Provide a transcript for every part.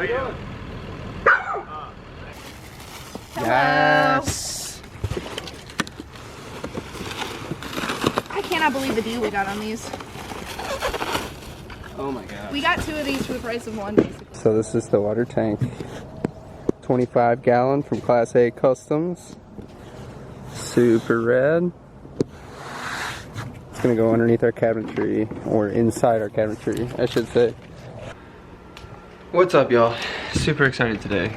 you? Yes. I cannot believe the deal we got on these. Oh my god. We got 2 of these for the price of 1, basically. So this is the water tank. 25 gallon from Class A Customs. Super red. It's gonna go underneath our cabinetry, or inside our cabinetry, I should say. What's up, y'all? Super excited today.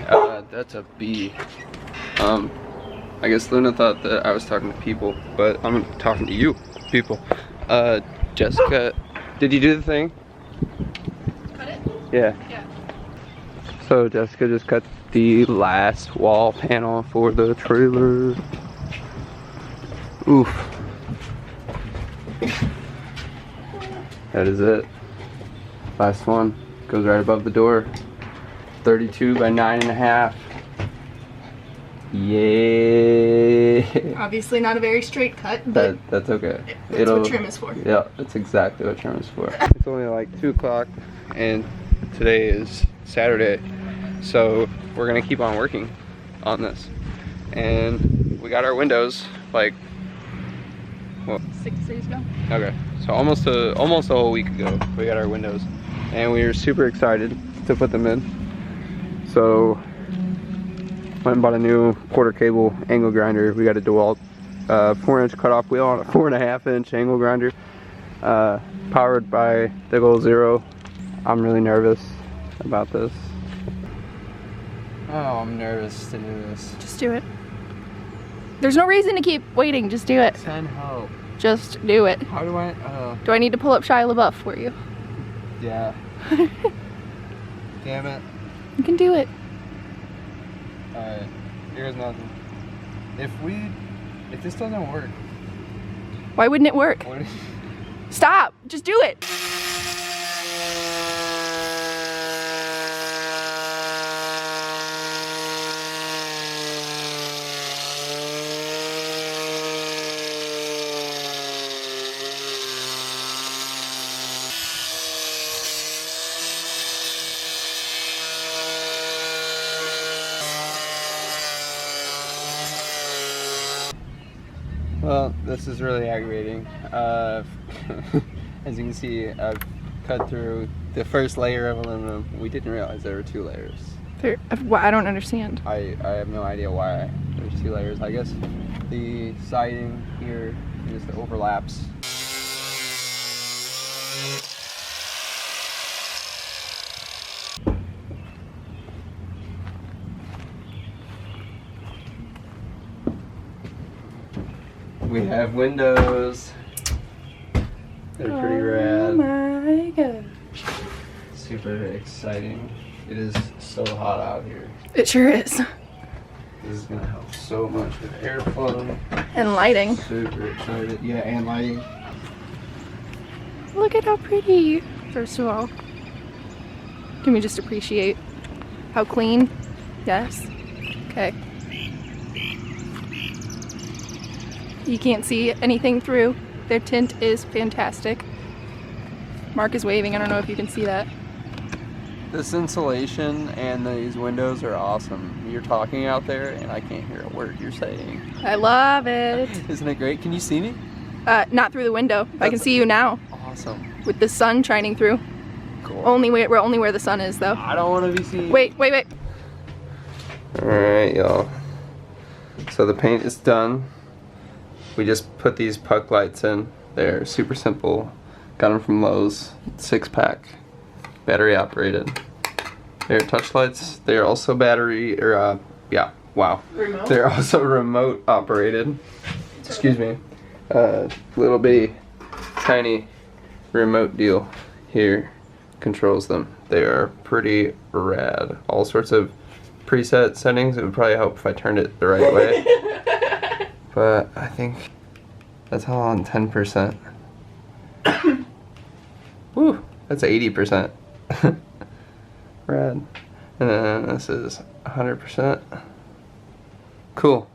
That's a B. I guess Luna thought that I was talking to people, but I'm talking to you, people. Jessica, did you do the thing? Cut it? Yeah. Yeah. So Jessica just cut the last wall panel for the trailer. Oof. That is it. Last one. Goes right above the door. 32 by 9.5. Yeah. Obviously not a very straight cut, but That's okay. that's what trim is for. Yeah, that's exactly what trim is for. It's only like 2 o'clock and today is Saturday. So we're gonna keep on working on this. And we got our windows like, what? 6 days ago. Okay, so almost a whole week ago we got our windows, and we were super excited to put them in. So went and bought a new Porter Cable angle grinder. We got a DeWalt 4-inch cutoff wheel on a 4.5-inch angle grinder, powered by the Goal Zero. I'm really nervous about this. Oh, I'm nervous to do this. Just do it. There's no reason to keep waiting, just do it. Send help. Just do it. How do I? Do I need to pull up Shia LaBeouf for you? Yeah. Damn it. You can do it. Alright, here's nothing. If this doesn't work, Why wouldn't it work? what is... Stop! Just do it! Well, this is really aggravating. As you can see, I've cut through the first layer of aluminum. We didn't realize there were 2 layers. I don't understand. I have no idea why there's 2 layers. I guess the siding here just overlaps. We have windows. They're pretty rad. Oh my god. Super exciting. It is so hot out here. It sure is. This is gonna help so much with airflow. And lighting. Super excited. Yeah, and lighting. Look at how pretty. First of all, can we just appreciate how clean? Yes. Okay. You can't see anything through. Their tint is fantastic. Mark is waving. I don't know if you can see that. This insulation and these windows are awesome. You're talking out there and I can't hear a word you're saying. I love it. Isn't it great? Can you see me? Not through the window. I can see you now Awesome. with the sun shining through. Cool. Only where the sun is, though. I don't want to be seen. Wait. Alright, y'all. So the paint is done. We just put these puck lights in. They're super simple. Got them from Lowe's. 6-pack. Battery operated. They're touch lights. They're also battery, or yeah, wow. Remote? They're also remote operated. Excuse me. Little bitty, tiny remote deal here controls them. They are pretty rad. All sorts of preset settings. It would probably help if I turned it the right way. But I think that's all on 10%. Woo, that's 80%. Rad. And then this is 100%. Cool.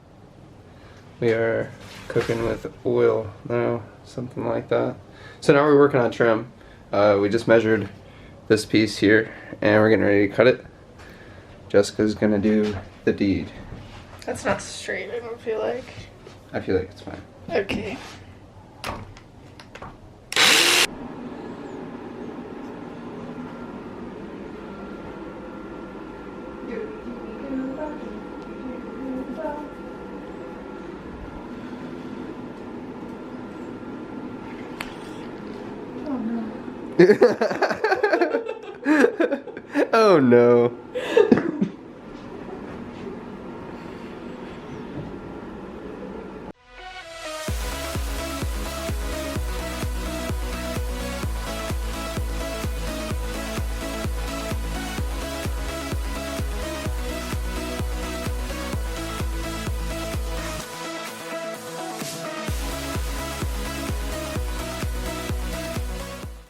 We are cooking with oil now, something like that. So now we're working on trim. We just measured this piece here and we're getting ready to cut it. Jessica's gonna do the deed. That's not straight, I don't feel like. I feel like it's fine. Okay. Oh no.